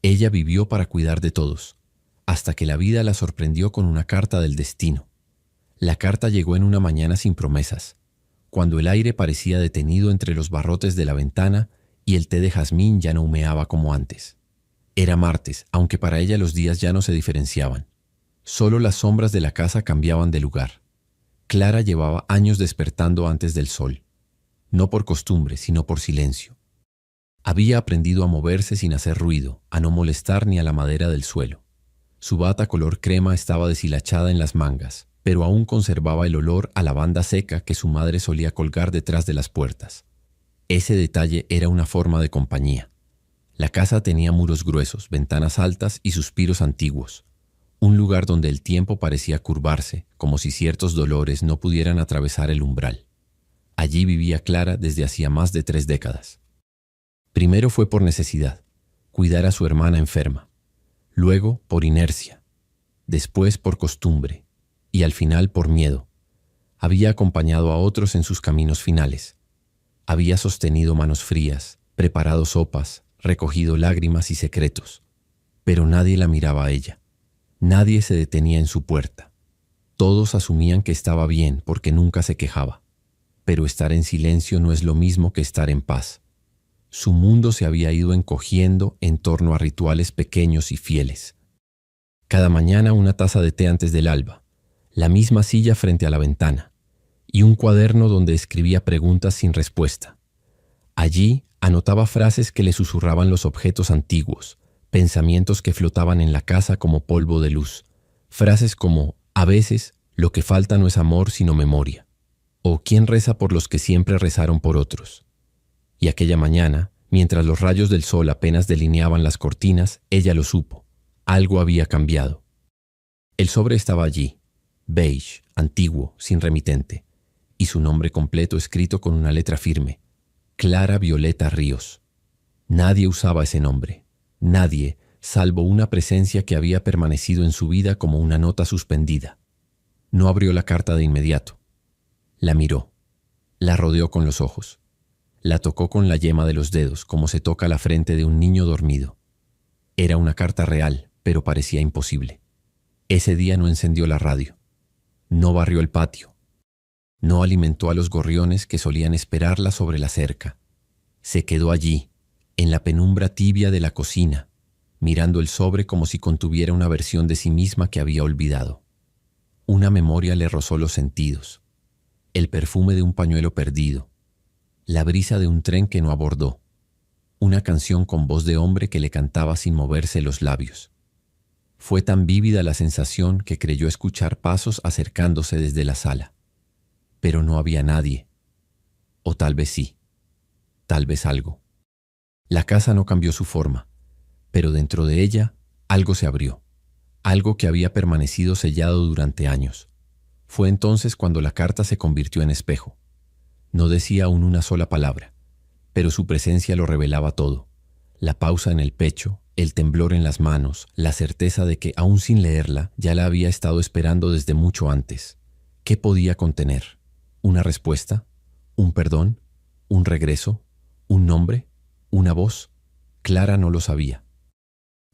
Ella vivió para cuidar de todos, hasta que la vida la sorprendió con una carta del destino. La carta llegó en una mañana sin promesas, cuando el aire parecía detenido entre los barrotes de la ventana y el té de jazmín ya no humeaba como antes. Era martes, aunque para ella los días ya no se diferenciaban. Solo las sombras de la casa cambiaban de lugar. Clara llevaba años despertando antes del sol, no por costumbre, sino por silencio. Había aprendido a moverse sin hacer ruido, a no molestar ni a la madera del suelo. Su bata color crema estaba deshilachada en las mangas, pero aún conservaba el olor a lavanda seca que su madre solía colgar detrás de las puertas. Ese detalle era una forma de compañía. La casa tenía muros gruesos, ventanas altas y suspiros antiguos. Un lugar donde el tiempo parecía curvarse, como si ciertos dolores no pudieran atravesar el umbral. Allí vivía Clara desde hacía más de 3 décadas. Primero fue por necesidad, cuidar a su hermana enferma. Luego por inercia. Después por costumbre. Y al final por miedo. Había acompañado a otros en sus caminos finales. Había sostenido manos frías, preparado sopas, recogido lágrimas y secretos. Pero nadie la miraba a ella. Nadie se detenía en su puerta. Todos asumían que estaba bien porque nunca se quejaba. Pero estar en silencio no es lo mismo que estar en paz. Su mundo se había ido encogiendo en torno a rituales pequeños y fieles. Cada mañana una taza de té antes del alba, la misma silla frente a la ventana y un cuaderno donde escribía preguntas sin respuesta. Allí anotaba frases que le susurraban los objetos antiguos, pensamientos que flotaban en la casa como polvo de luz. Frases como, a veces, lo que falta no es amor sino memoria. O ¿quién reza por los que siempre rezaron por otros? Y aquella mañana, mientras los rayos del sol apenas delineaban las cortinas, ella lo supo. Algo había cambiado. El sobre estaba allí, beige, antiguo, sin remitente, y su nombre completo escrito con una letra firme, Clara Violeta Ríos. Nadie usaba ese nombre. Nadie, salvo una presencia que había permanecido en su vida como una nota suspendida. No abrió la carta de inmediato. La miró. La rodeó con los ojos. La tocó con la yema de los dedos, como se toca la frente de un niño dormido. Era una carta real, pero parecía imposible. Ese día no encendió la radio. No barrió el patio. No alimentó a los gorriones que solían esperarla sobre la cerca. Se quedó allí, en la penumbra tibia de la cocina, mirando el sobre como si contuviera una versión de sí misma que había olvidado. Una memoria le rozó los sentidos. El perfume de un pañuelo perdido. La brisa de un tren que no abordó. Una canción con voz de hombre que le cantaba sin moverse los labios. Fue tan vívida la sensación que creyó escuchar pasos acercándose desde la sala. Pero no había nadie. O tal vez sí. Tal vez algo. La casa no cambió su forma, pero dentro de ella algo se abrió. Algo que había permanecido sellado durante años. Fue entonces cuando la carta se convirtió en espejo. No decía aún una sola palabra, pero su presencia lo revelaba todo. La pausa en el pecho, el temblor en las manos, la certeza de que, aún sin leerla, ya la había estado esperando desde mucho antes. ¿Qué podía contener? ¿Una respuesta? ¿Un perdón? ¿Un regreso? ¿Un nombre? ¿Una voz? Clara no lo sabía.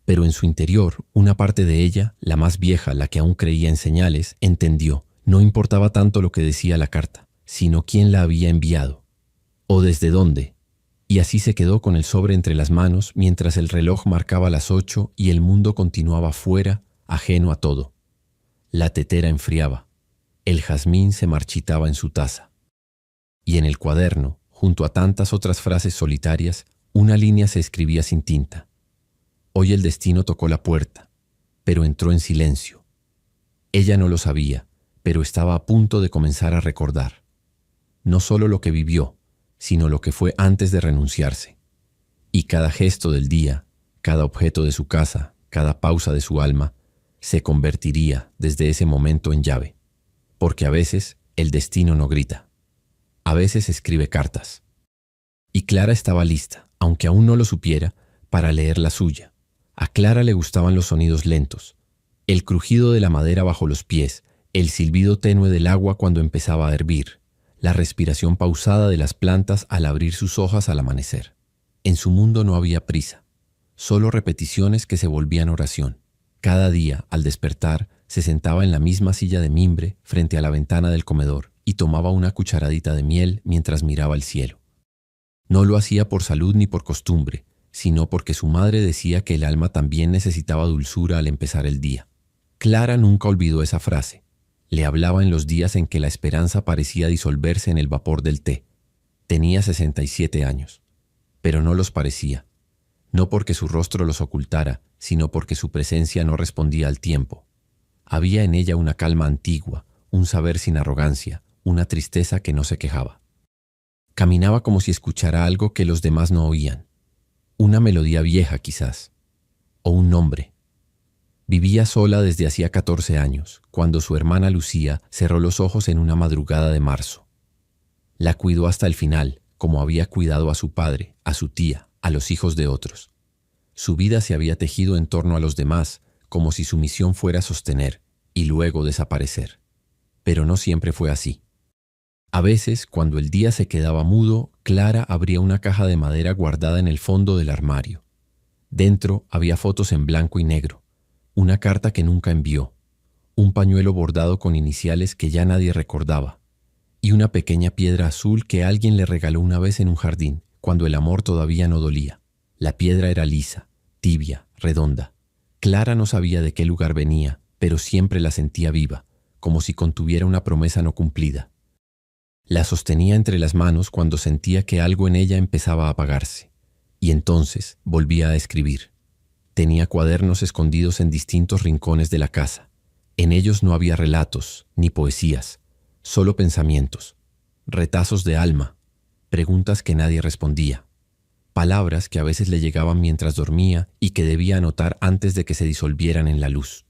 Pero en su interior, una parte de ella, la más vieja, la que aún creía en señales, entendió. No importaba tanto lo que decía la carta, sino quién la había enviado, o desde dónde. Y así se quedó con el sobre entre las manos mientras el reloj marcaba las 8 y el mundo continuaba fuera, ajeno a todo. La tetera enfriaba. El jazmín se marchitaba en su taza. Y en el cuaderno, junto a tantas otras frases solitarias, una línea se escribía sin tinta. Hoy el destino tocó la puerta, pero entró en silencio. Ella no lo sabía, pero estaba a punto de comenzar a recordar. No solo lo que vivió, sino lo que fue antes de renunciarse. Y cada gesto del día, cada objeto de su casa, cada pausa de su alma, se convertiría desde ese momento en llave. Porque a veces el destino no grita. A veces escribe cartas. Y Clara estaba lista, aunque aún no lo supiera, para leer la suya. A Clara le gustaban los sonidos lentos, el crujido de la madera bajo los pies, el silbido tenue del agua cuando empezaba a hervir, la respiración pausada de las plantas al abrir sus hojas al amanecer. En su mundo no había prisa, solo repeticiones que se volvían oración. Cada día, al despertar, se sentaba en la misma silla de mimbre frente a la ventana del comedor y tomaba una cucharadita de miel mientras miraba el cielo. No lo hacía por salud ni por costumbre, sino porque su madre decía que el alma también necesitaba dulzura al empezar el día. Clara nunca olvidó esa frase. Le hablaba en los días en que la esperanza parecía disolverse en el vapor del té. Tenía 67 años, pero no los parecía. No porque su rostro los ocultara, sino porque su presencia no respondía al tiempo. Había en ella una calma antigua, un saber sin arrogancia, una tristeza que no se quejaba. Caminaba como si escuchara algo que los demás no oían. Una melodía vieja quizás, o un nombre. Vivía sola desde hacía 14 años, cuando su hermana Lucía cerró los ojos en una madrugada de marzo. La cuidó hasta el final, como había cuidado a su padre, a su tía, a los hijos de otros. Su vida se había tejido en torno a los demás, como si su misión fuera sostener y luego desaparecer. Pero no siempre fue así. A veces, cuando el día se quedaba mudo, Clara abría una caja de madera guardada en el fondo del armario. Dentro había fotos en blanco y negro, una carta que nunca envió, un pañuelo bordado con iniciales que ya nadie recordaba, y una pequeña piedra azul que alguien le regaló una vez en un jardín, cuando el amor todavía no dolía. La piedra era lisa, tibia, redonda. Clara no sabía de qué lugar venía, pero siempre la sentía viva, como si contuviera una promesa no cumplida. La sostenía entre las manos cuando sentía que algo en ella empezaba a apagarse, y entonces volvía a escribir. Tenía cuadernos escondidos en distintos rincones de la casa. En ellos no había relatos, ni poesías, solo pensamientos, retazos de alma, preguntas que nadie respondía, palabras que a veces le llegaban mientras dormía y que debía anotar antes de que se disolvieran en la luz.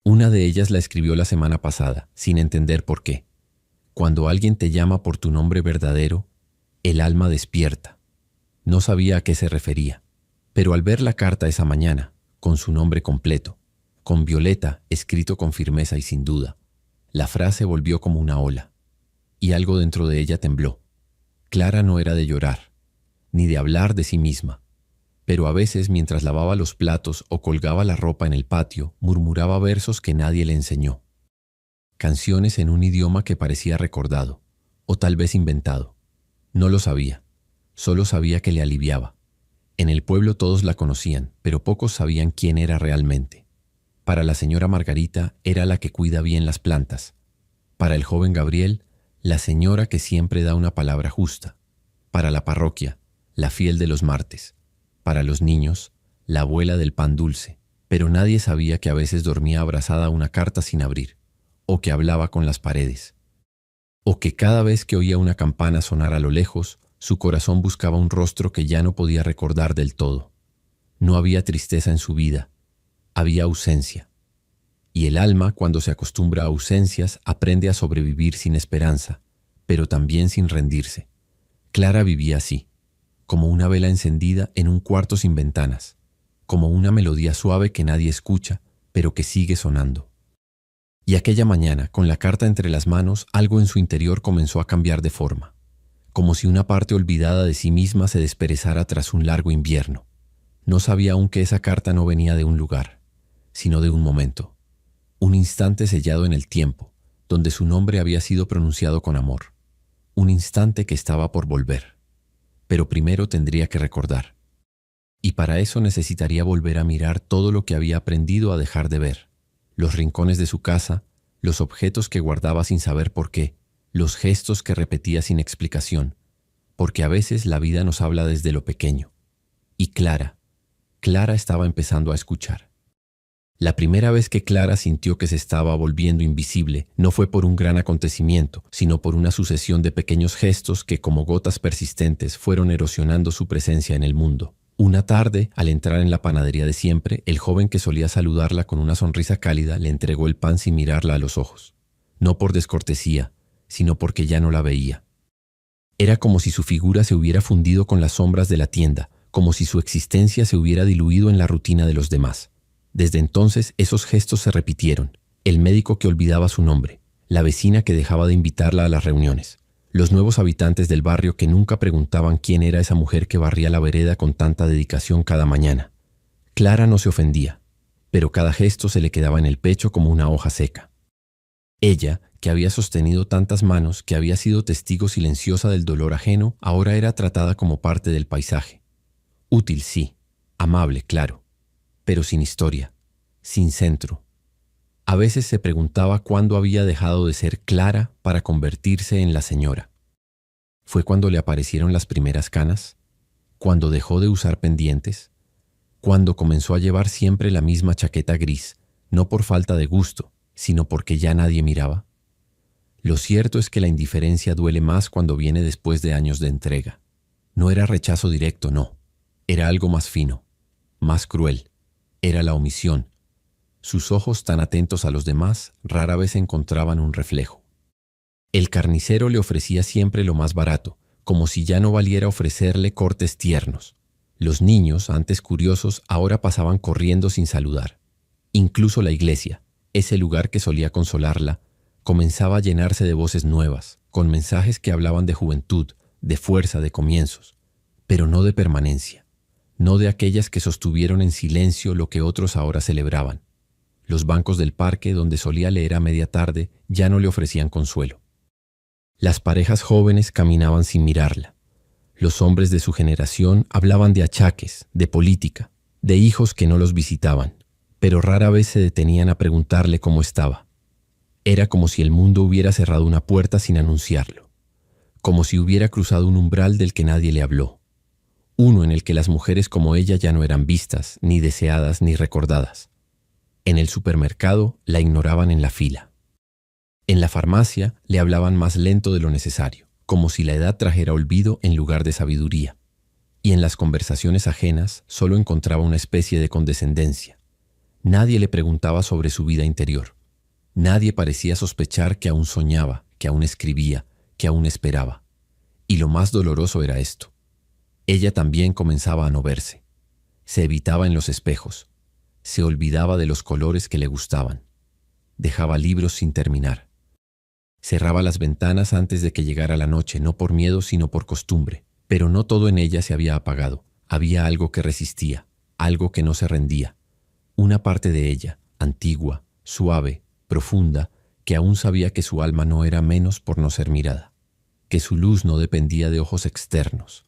Una de ellas la escribió la semana pasada, sin entender por qué. Cuando alguien te llama por tu nombre verdadero, el alma despierta. No sabía a qué se refería, pero al ver la carta esa mañana, con su nombre completo, con Violeta escrito con firmeza y sin duda, la frase volvió como una ola, y algo dentro de ella tembló. Clara no era de llorar, ni de hablar de sí misma, pero a veces mientras lavaba los platos o colgaba la ropa en el patio, murmuraba versos que nadie le enseñó. Canciones en un idioma que parecía recordado, o tal vez inventado. No lo sabía, solo sabía que le aliviaba. En el pueblo todos la conocían, pero pocos sabían quién era realmente. Para la señora Margarita era la que cuida bien las plantas. Para el joven Gabriel, la señora que siempre da una palabra justa. Para la parroquia, la fiel de los martes. Para los niños, la abuela del pan dulce. Pero nadie sabía que a veces dormía abrazada a una carta sin abrir, o que hablaba con las paredes, o que cada vez que oía una campana sonar a lo lejos, su corazón buscaba un rostro que ya no podía recordar del todo. No había tristeza en su vida, había ausencia. Y el alma, cuando se acostumbra a ausencias, aprende a sobrevivir sin esperanza, pero también sin rendirse. Clara vivía así, como una vela encendida en un cuarto sin ventanas, como una melodía suave que nadie escucha, pero que sigue sonando. Y aquella mañana, con la carta entre las manos, algo en su interior comenzó a cambiar de forma, como si una parte olvidada de sí misma se desperezara tras un largo invierno. No sabía aún que esa carta no venía de un lugar, sino de un momento, un instante sellado en el tiempo, donde su nombre había sido pronunciado con amor, un instante que estaba por volver. Pero primero tendría que recordar, y para eso necesitaría volver a mirar todo lo que había aprendido a dejar de ver. Los rincones de su casa, los objetos que guardaba sin saber por qué, los gestos que repetía sin explicación, porque a veces la vida nos habla desde lo pequeño. Y Clara estaba empezando a escuchar. La primera vez que Clara sintió que se estaba volviendo invisible no fue por un gran acontecimiento, sino por una sucesión de pequeños gestos que como gotas persistentes fueron erosionando su presencia en el mundo. Una tarde, al entrar en la panadería de siempre, el joven que solía saludarla con una sonrisa cálida le entregó el pan sin mirarla a los ojos. No por descortesía, sino porque ya no la veía. Era como si su figura se hubiera fundido con las sombras de la tienda, como si su existencia se hubiera diluido en la rutina de los demás. Desde entonces esos gestos se repitieron. El médico que olvidaba su nombre, la vecina que dejaba de invitarla a las reuniones, los nuevos habitantes del barrio que nunca preguntaban quién era esa mujer que barría la vereda con tanta dedicación cada mañana. Clara no se ofendía, pero cada gesto se le quedaba en el pecho como una hoja seca. Ella, que había sostenido tantas manos, que había sido testigo silenciosa del dolor ajeno, ahora era tratada como parte del paisaje. Útil, sí, amable, claro, pero sin historia, sin centro. A veces se preguntaba cuándo había dejado de ser Clara para convertirse en la señora. ¿Fue cuando le aparecieron las primeras canas? ¿Cuando dejó de usar pendientes? ¿Cuando comenzó a llevar siempre la misma chaqueta gris, no por falta de gusto, sino porque ya nadie miraba? Lo cierto es que la indiferencia duele más cuando viene después de años de entrega. No era rechazo directo, no. Era algo más fino, más cruel. Era la omisión. Sus ojos, tan atentos a los demás, rara vez encontraban un reflejo. El carnicero le ofrecía siempre lo más barato, como si ya no valiera ofrecerle cortes tiernos. Los niños, antes curiosos, ahora pasaban corriendo sin saludar. Incluso la iglesia, ese lugar que solía consolarla, comenzaba a llenarse de voces nuevas, con mensajes que hablaban de juventud, de fuerza, de comienzos, pero no de permanencia, no de aquellas que sostuvieron en silencio lo que otros ahora celebraban. Los bancos del parque, donde solía leer a media tarde, ya no le ofrecían consuelo. Las parejas jóvenes caminaban sin mirarla. Los hombres de su generación hablaban de achaques, de política, de hijos que no los visitaban, pero rara vez se detenían a preguntarle cómo estaba. Era como si el mundo hubiera cerrado una puerta sin anunciarlo, como si hubiera cruzado un umbral del que nadie le habló, uno en el que las mujeres como ella ya no eran vistas, ni deseadas, ni recordadas. En el supermercado la ignoraban en la fila. En la farmacia le hablaban más lento de lo necesario, como si la edad trajera olvido en lugar de sabiduría. Y en las conversaciones ajenas solo encontraba una especie de condescendencia. Nadie le preguntaba sobre su vida interior. Nadie parecía sospechar que aún soñaba, que aún escribía, que aún esperaba. Y lo más doloroso era esto. Ella también comenzaba a no verse. Se evitaba en los espejos. Se olvidaba de los colores que le gustaban. Dejaba libros sin terminar. Cerraba las ventanas antes de que llegara la noche, no por miedo sino por costumbre. Pero no todo en ella se había apagado. Había algo que resistía, algo que no se rendía. Una parte de ella, antigua, suave, profunda, que aún sabía que su alma no era menos por no ser mirada, que su luz no dependía de ojos externos.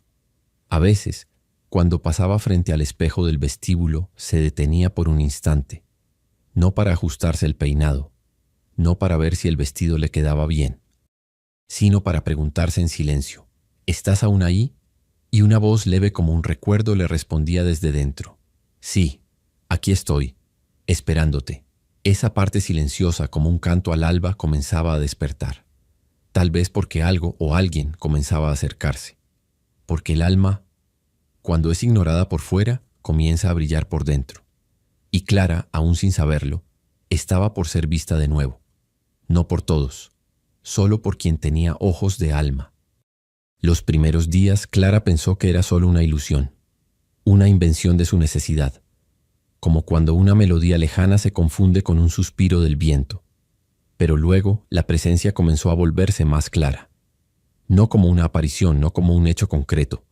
A veces, cuando pasaba frente al espejo del vestíbulo, se detenía por un instante, no para ajustarse el peinado, no para ver si el vestido le quedaba bien, sino para preguntarse en silencio, ¿estás aún ahí? Y una voz leve como un recuerdo le respondía desde dentro, sí, aquí estoy, esperándote. Esa parte silenciosa como un canto al alba comenzaba a despertar, tal vez porque algo o alguien comenzaba a acercarse, porque el alma, cuando es ignorada por fuera, comienza a brillar por dentro. Y Clara, aún sin saberlo, estaba por ser vista de nuevo, no por todos, solo por quien tenía ojos de alma. Los primeros días Clara pensó que era solo una ilusión, una invención de su necesidad, como cuando una melodía lejana se confunde con un suspiro del viento. Pero luego la presencia comenzó a volverse más clara, no como una aparición, no como un hecho concreto,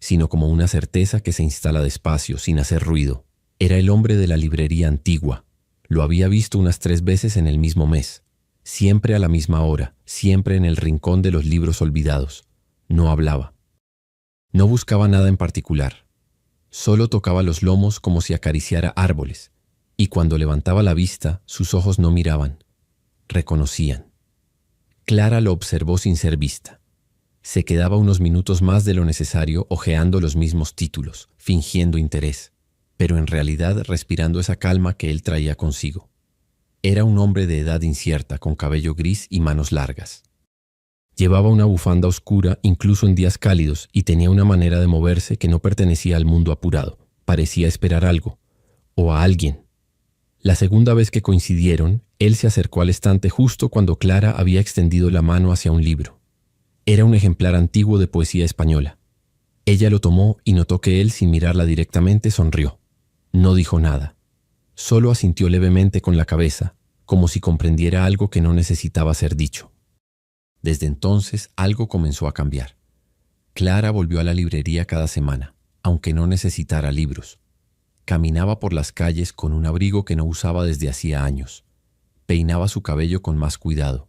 sino como una certeza que se instala despacio, sin hacer ruido. Era el hombre de la librería antigua. Lo había visto unas 3 veces en el mismo mes, siempre a la misma hora, siempre en el rincón de los libros olvidados. No hablaba. No buscaba nada en particular. Solo tocaba los lomos como si acariciara árboles, y cuando levantaba la vista, sus ojos no miraban, reconocían. Clara lo observó sin ser vista. Se quedaba unos minutos más de lo necesario hojeando los mismos títulos, fingiendo interés, pero en realidad respirando esa calma que él traía consigo. Era un hombre de edad incierta, con cabello gris y manos largas. Llevaba una bufanda oscura incluso en días cálidos y tenía una manera de moverse que no pertenecía al mundo apurado. Parecía esperar algo, o a alguien. La segunda vez que coincidieron, él se acercó al estante justo cuando Clara había extendido la mano hacia un libro. Era un ejemplar antiguo de poesía española. Ella lo tomó y notó que él, sin mirarla directamente, sonrió. No dijo nada. Solo asintió levemente con la cabeza, como si comprendiera algo que no necesitaba ser dicho. Desde entonces algo comenzó a cambiar. Clara volvió a la librería cada semana, aunque no necesitara libros. Caminaba por las calles con un abrigo que no usaba desde hacía años. Peinaba su cabello con más cuidado.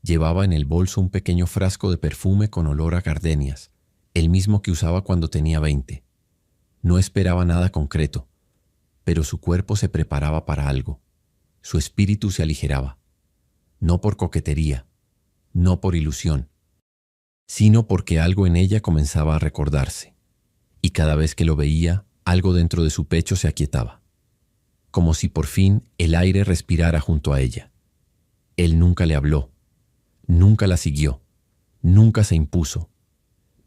Llevaba en el bolso un pequeño frasco de perfume con olor a gardenias, el mismo que usaba cuando tenía 20. No esperaba nada concreto, pero su cuerpo se preparaba para algo. Su espíritu se aligeraba. No por coquetería, no por ilusión, sino porque algo en ella comenzaba a recordarse. Y cada vez que lo veía, algo dentro de su pecho se aquietaba, como si por fin el aire respirara junto a ella. Él nunca le habló, nunca la siguió, nunca se impuso,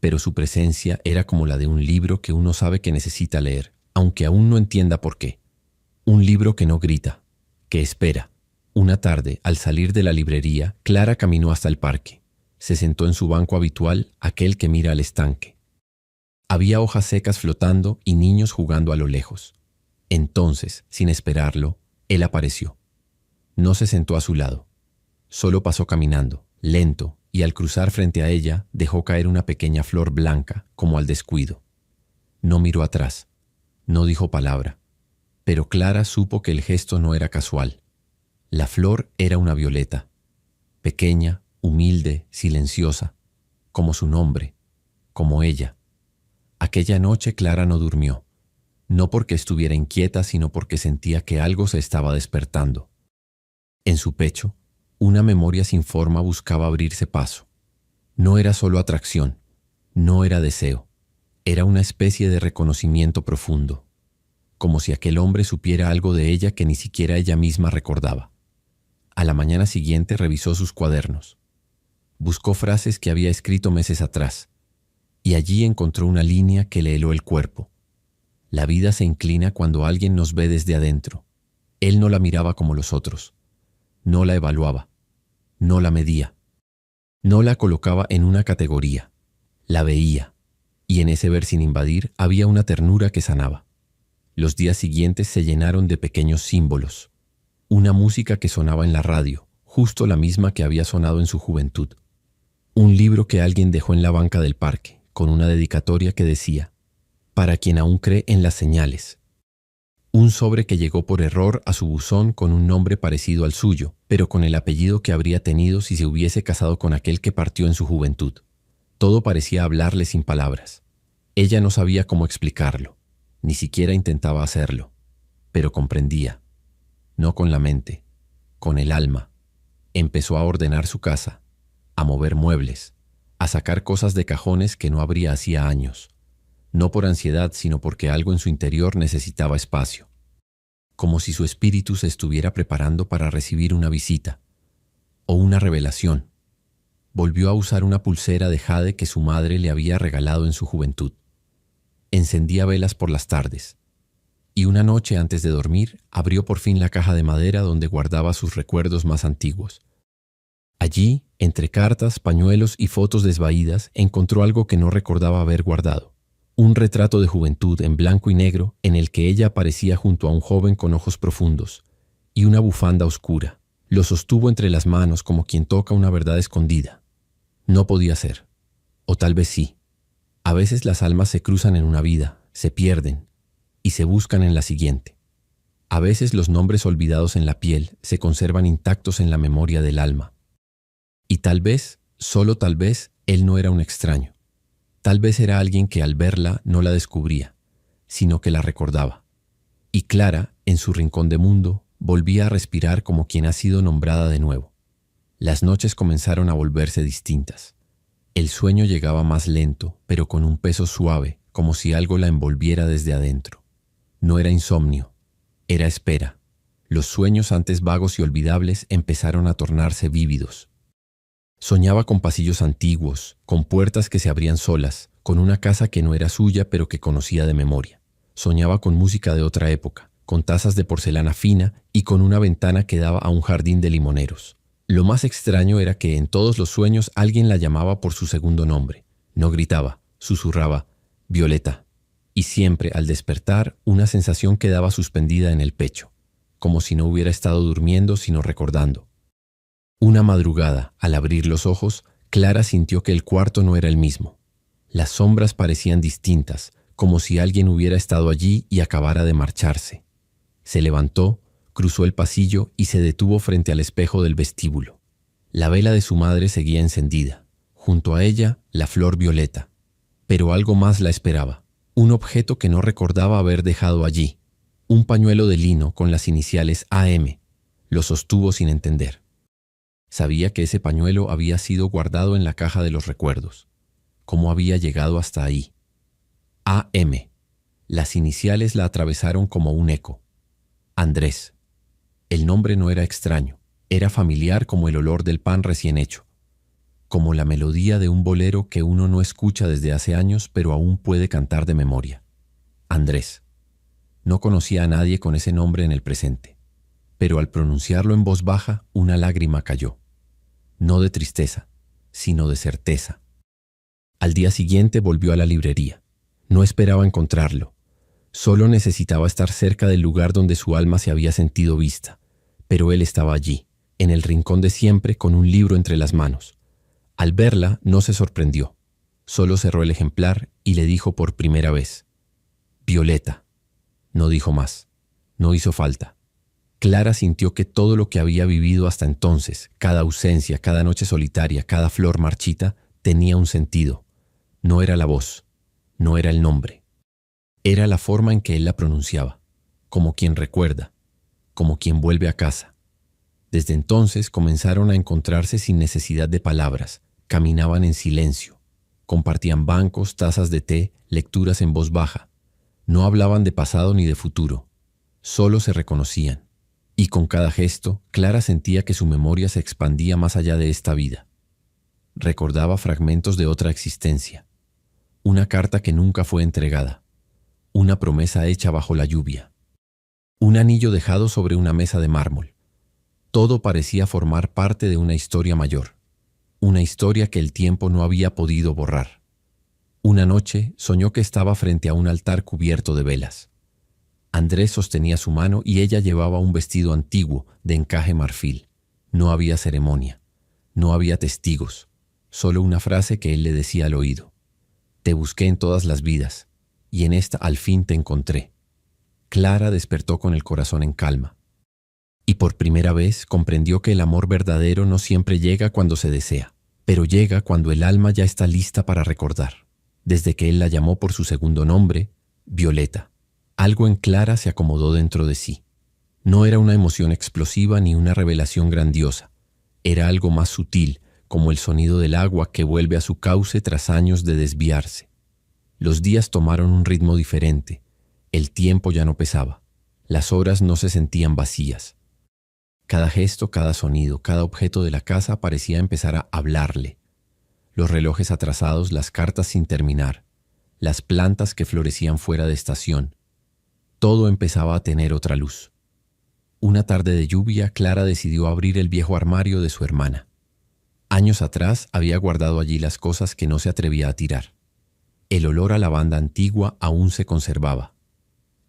pero su presencia era como la de un libro que uno sabe que necesita leer, aunque aún no entienda por qué. Un libro que no grita, que espera. Una tarde, al salir de la librería, Clara caminó hasta el parque. Se sentó en su banco habitual, aquel que mira al estanque. Había hojas secas flotando y niños jugando a lo lejos. Entonces, sin esperarlo, él apareció. No se sentó a su lado. Solo pasó caminando, lento, y al cruzar frente a ella, dejó caer una pequeña flor blanca, como al descuido. No miró atrás. No dijo palabra. Pero Clara supo que el gesto no era casual. La flor era una violeta. Pequeña, humilde, silenciosa. Como su nombre. Como ella. Aquella noche Clara no durmió. No porque estuviera inquieta, sino porque sentía que algo se estaba despertando. En su pecho, una memoria sin forma buscaba abrirse paso. No era solo atracción, no era deseo, era una especie de reconocimiento profundo, como si aquel hombre supiera algo de ella que ni siquiera ella misma recordaba. A la mañana siguiente revisó sus cuadernos. Buscó frases que había escrito meses atrás, y allí encontró una línea que le heló el cuerpo. La vida se inclina cuando alguien nos ve desde adentro. Él no la miraba como los otros. No la evaluaba. No la medía. No la colocaba en una categoría. La veía. Y en ese ver sin invadir había una ternura que sanaba. Los días siguientes se llenaron de pequeños símbolos. Una música que sonaba en la radio, justo la misma que había sonado en su juventud. Un libro que alguien dejó en la banca del parque, con una dedicatoria que decía: para quien aún cree en las señales. Un sobre que llegó por error a su buzón con un nombre parecido al suyo, pero con el apellido que habría tenido si se hubiese casado con aquel que partió en su juventud. Todo parecía hablarle sin palabras. Ella no sabía cómo explicarlo, ni siquiera intentaba hacerlo, pero comprendía. No con la mente, con el alma. Empezó a ordenar su casa, a mover muebles, a sacar cosas de cajones que no abría hacía años. No por ansiedad, sino porque algo en su interior necesitaba espacio. Como si su espíritu se estuviera preparando para recibir una visita o una revelación. Volvió a usar una pulsera de jade que su madre le había regalado en su juventud. Encendía velas por las tardes. Y una noche antes de dormir, abrió por fin la caja de madera donde guardaba sus recuerdos más antiguos. Allí, entre cartas, pañuelos y fotos desvaídas, encontró algo que no recordaba haber guardado. Un retrato de juventud en blanco y negro en el que ella aparecía junto a un joven con ojos profundos y una bufanda oscura. Lo sostuvo entre las manos como quien toca una verdad escondida. No podía ser. O tal vez sí. A veces las almas se cruzan en una vida, se pierden y se buscan en la siguiente. A veces los nombres olvidados en la piel se conservan intactos en la memoria del alma. Y tal vez, solo tal vez, él no era un extraño. Tal vez era alguien que al verla no la descubría, sino que la recordaba. Y Clara, en su rincón de mundo, volvía a respirar como quien ha sido nombrada de nuevo. Las noches comenzaron a volverse distintas. El sueño llegaba más lento, pero con un peso suave, como si algo la envolviera desde adentro. No era insomnio, era espera. Los sueños antes vagos y olvidables empezaron a tornarse vívidos. Soñaba con pasillos antiguos, con puertas que se abrían solas, con una casa que no era suya pero que conocía de memoria. Soñaba con música de otra época, con tazas de porcelana fina y con una ventana que daba a un jardín de limoneros. Lo más extraño era que en todos los sueños alguien la llamaba por su segundo nombre. No gritaba, susurraba, Violeta. Y siempre, al despertar, una sensación quedaba suspendida en el pecho, como si no hubiera estado durmiendo sino recordando. Una madrugada, al abrir los ojos, Clara sintió que el cuarto no era el mismo. Las sombras parecían distintas, como si alguien hubiera estado allí y acabara de marcharse. Se levantó, cruzó el pasillo y se detuvo frente al espejo del vestíbulo. La vela de su madre seguía encendida. Junto a ella, la flor violeta. Pero algo más la esperaba. Un objeto que no recordaba haber dejado allí. Un pañuelo de lino con las iniciales AM. Lo sostuvo sin entender. Sabía que ese pañuelo había sido guardado en la caja de los recuerdos. ¿Cómo había llegado hasta ahí? AM. Las iniciales la atravesaron como un eco. Andrés. El nombre no era extraño. Era familiar como el olor del pan recién hecho. Como la melodía de un bolero que uno no escucha desde hace años, pero aún puede cantar de memoria. Andrés. No conocía a nadie con ese nombre en el presente, pero al pronunciarlo en voz baja, una lágrima cayó. No de tristeza, sino de certeza. Al día siguiente volvió a la librería. No esperaba encontrarlo. Solo necesitaba estar cerca del lugar donde su alma se había sentido vista. Pero él estaba allí, en el rincón de siempre, con un libro entre las manos. Al verla, no se sorprendió. Solo cerró el ejemplar y le dijo por primera vez: Violeta. No dijo más. No hizo falta. Clara sintió que todo lo que había vivido hasta entonces, cada ausencia, cada noche solitaria, cada flor marchita, tenía un sentido. No era la voz, no era el nombre. Era la forma en que él la pronunciaba, como quien recuerda, como quien vuelve a casa. Desde entonces comenzaron a encontrarse sin necesidad de palabras, caminaban en silencio, compartían bancos, tazas de té, lecturas en voz baja. No hablaban de pasado ni de futuro, solo se reconocían. Y con cada gesto, Clara sentía que su memoria se expandía más allá de esta vida. Recordaba fragmentos de otra existencia. Una carta que nunca fue entregada. Una promesa hecha bajo la lluvia. Un anillo dejado sobre una mesa de mármol. Todo parecía formar parte de una historia mayor. Una historia que el tiempo no había podido borrar. Una noche soñó que estaba frente a un altar cubierto de velas. Andrés sostenía su mano y ella llevaba un vestido antiguo de encaje marfil. No había ceremonia, no había testigos, solo una frase que él le decía al oído. Te busqué en todas las vidas, y en esta al fin te encontré. Clara despertó con el corazón en calma. Y por primera vez comprendió que el amor verdadero no siempre llega cuando se desea, pero llega cuando el alma ya está lista para recordar. Desde que él la llamó por su segundo nombre, Violeta, algo en Clara se acomodó dentro de sí. No era una emoción explosiva ni una revelación grandiosa. Era algo más sutil, como el sonido del agua que vuelve a su cauce tras años de desviarse. Los días tomaron un ritmo diferente. El tiempo ya no pesaba. Las horas no se sentían vacías. Cada gesto, cada sonido, cada objeto de la casa parecía empezar a hablarle. Los relojes atrasados, las cartas sin terminar, las plantas que florecían fuera de estación. Todo empezaba a tener otra luz. Una tarde de lluvia, Clara decidió abrir el viejo armario de su hermana. Años atrás había guardado allí las cosas que no se atrevía a tirar. El olor a lavanda antigua aún se conservaba.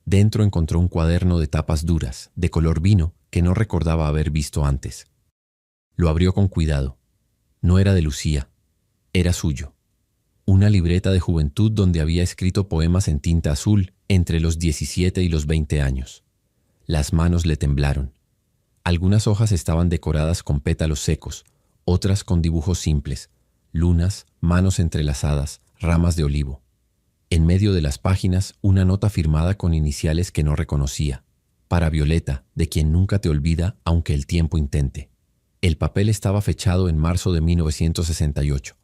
Dentro encontró un cuaderno de tapas duras, de color vino, que no recordaba haber visto antes. Lo abrió con cuidado. No era de Lucía, era suyo. Una libreta de juventud donde había escrito poemas en tinta azul entre los 17 y los 20 años. Las manos le temblaron. Algunas hojas estaban decoradas con pétalos secos, otras con dibujos simples, lunas, manos entrelazadas, ramas de olivo. En medio de las páginas, una nota firmada con iniciales que no reconocía. Para Violeta, de quien nunca te olvida aunque el tiempo intente. El papel estaba fechado en marzo de 1968.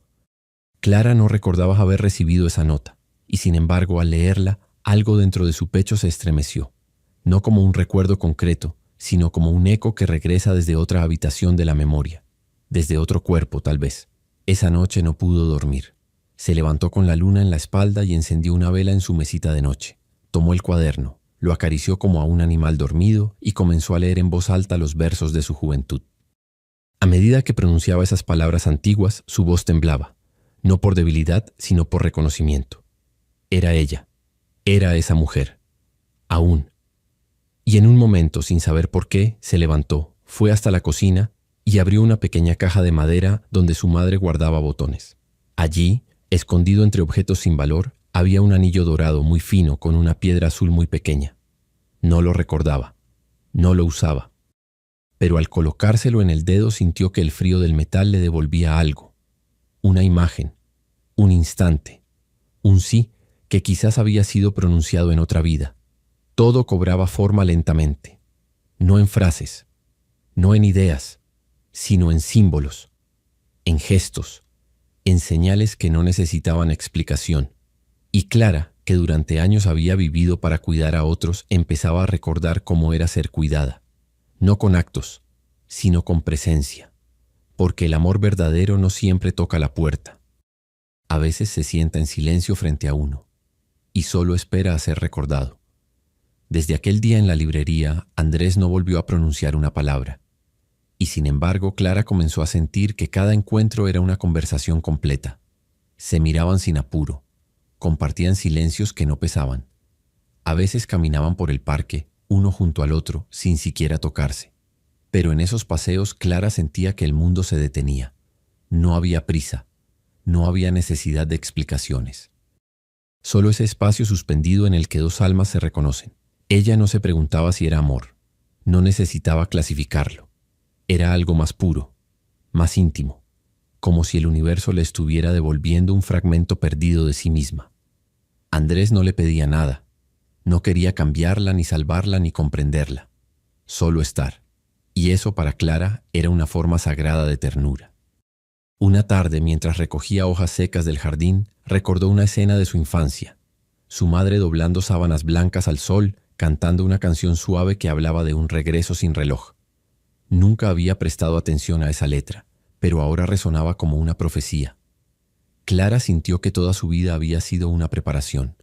Clara no recordaba haber recibido esa nota, y sin embargo, al leerla, algo dentro de su pecho se estremeció. No como un recuerdo concreto, sino como un eco que regresa desde otra habitación de la memoria. Desde otro cuerpo, tal vez. Esa noche no pudo dormir. Se levantó con la luna en la espalda y encendió una vela en su mesita de noche. Tomó el cuaderno, lo acarició como a un animal dormido y comenzó a leer en voz alta los versos de su juventud. A medida que pronunciaba esas palabras antiguas, su voz temblaba, no por debilidad, sino por reconocimiento. Era ella, era esa mujer, aún. Y en un momento, sin saber por qué, se levantó, fue hasta la cocina y abrió una pequeña caja de madera donde su madre guardaba botones. Allí, escondido entre objetos sin valor, Había un anillo dorado muy fino con una piedra azul muy pequeña. No lo recordaba, no lo usaba. Pero al colocárselo en el dedo sintió que el frío del metal le devolvía algo. Una imagen, un instante, un sí que quizás había sido pronunciado en otra vida. Todo cobraba forma lentamente, no en frases, no en ideas, sino en símbolos, en gestos, en señales que no necesitaban explicación. Y Clara, que durante años había vivido para cuidar a otros, empezaba a recordar cómo era ser cuidada, no con actos, sino con presencia, porque el amor verdadero no siempre toca la puerta. A veces se sienta en silencio frente a uno, y solo espera a ser recordado. Desde aquel día en la librería, Andrés no volvió a pronunciar una palabra. Y sin embargo, Clara comenzó a sentir que cada encuentro era una conversación completa. Se miraban sin apuro, compartían silencios que no pesaban. A veces caminaban por el parque, uno junto al otro, sin siquiera tocarse. Pero en esos paseos Clara sentía que el mundo se detenía. No había prisa, no había necesidad de explicaciones. Solo ese espacio suspendido en el que dos almas se reconocen. Ella no se preguntaba si era amor, no necesitaba clasificarlo. Era algo más puro, más íntimo, como si el universo le estuviera devolviendo un fragmento perdido de sí misma. Andrés no le pedía nada, no quería cambiarla, ni salvarla, ni comprenderla, solo estar. Y eso para Clara era una forma sagrada de ternura. Una tarde, mientras recogía hojas secas del jardín, recordó una escena de su infancia. Su madre doblando sábanas blancas al sol, cantando una canción suave que hablaba de un regreso sin reloj. Nunca había prestado atención a esa letra, pero ahora resonaba como una profecía. Clara sintió que toda su vida había sido una preparación,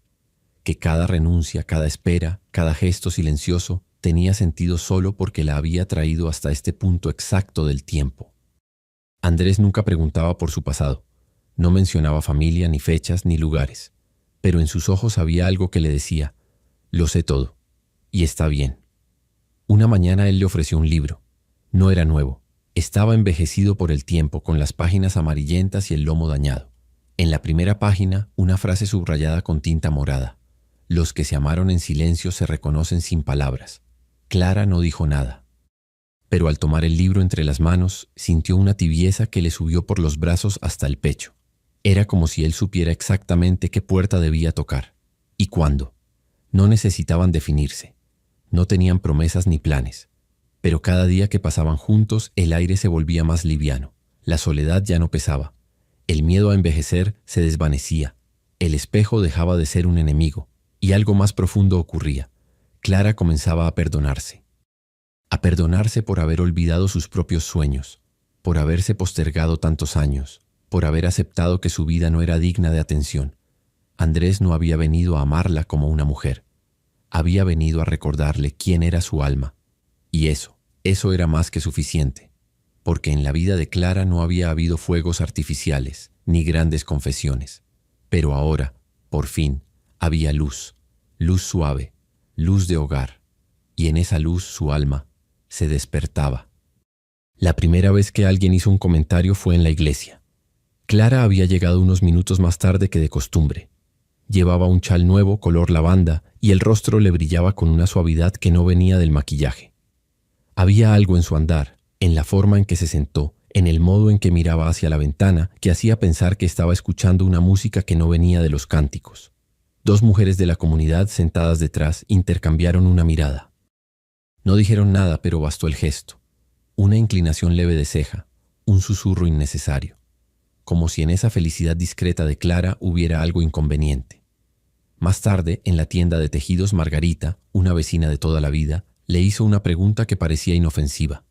que cada renuncia, cada espera, cada gesto silencioso tenía sentido solo porque la había traído hasta este punto exacto del tiempo. Andrés nunca preguntaba por su pasado, no mencionaba familia, ni fechas, ni lugares, pero en sus ojos había algo que le decía, lo sé todo, y está bien. Una mañana él le ofreció un libro. No era nuevo, estaba envejecido por el tiempo, con las páginas amarillentas y el lomo dañado. En la primera página, una frase subrayada con tinta morada. Los que se amaron en silencio se reconocen sin palabras. Clara no dijo nada. Pero al tomar el libro entre las manos, sintió una tibieza que le subió por los brazos hasta el pecho. Era como si él supiera exactamente qué puerta debía tocar y cuándo. No necesitaban definirse, no tenían promesas ni planes. Pero cada día que pasaban juntos, el aire se volvía más liviano, la soledad ya no pesaba, el miedo a envejecer se desvanecía, el espejo dejaba de ser un enemigo, y algo más profundo ocurría. Clara comenzaba a perdonarse por haber olvidado sus propios sueños, por haberse postergado tantos años, por haber aceptado que su vida no era digna de atención. Andrés no había venido a amarla como una mujer, había venido a recordarle quién era su alma. Y eso era más que suficiente, porque en la vida de Clara no había habido fuegos artificiales ni grandes confesiones. Pero ahora, por fin, había luz, luz suave, luz de hogar, y en esa luz su alma se despertaba. La primera vez que alguien hizo un comentario fue en la iglesia. Clara había llegado unos minutos más tarde que de costumbre. Llevaba un chal nuevo color lavanda y el rostro le brillaba con una suavidad que no venía del maquillaje. Había algo en su andar, en la forma en que se sentó, en el modo en que miraba hacia la ventana, que hacía pensar que estaba escuchando una música que no venía de los cánticos. Dos mujeres de la comunidad sentadas detrás intercambiaron una mirada. No dijeron nada, pero bastó el gesto. Una inclinación leve de ceja, un susurro innecesario. Como si en esa felicidad discreta de Clara hubiera algo inconveniente. Más tarde, en la tienda de tejidos, Margarita, una vecina de toda la vida, le hizo una pregunta que parecía inofensiva.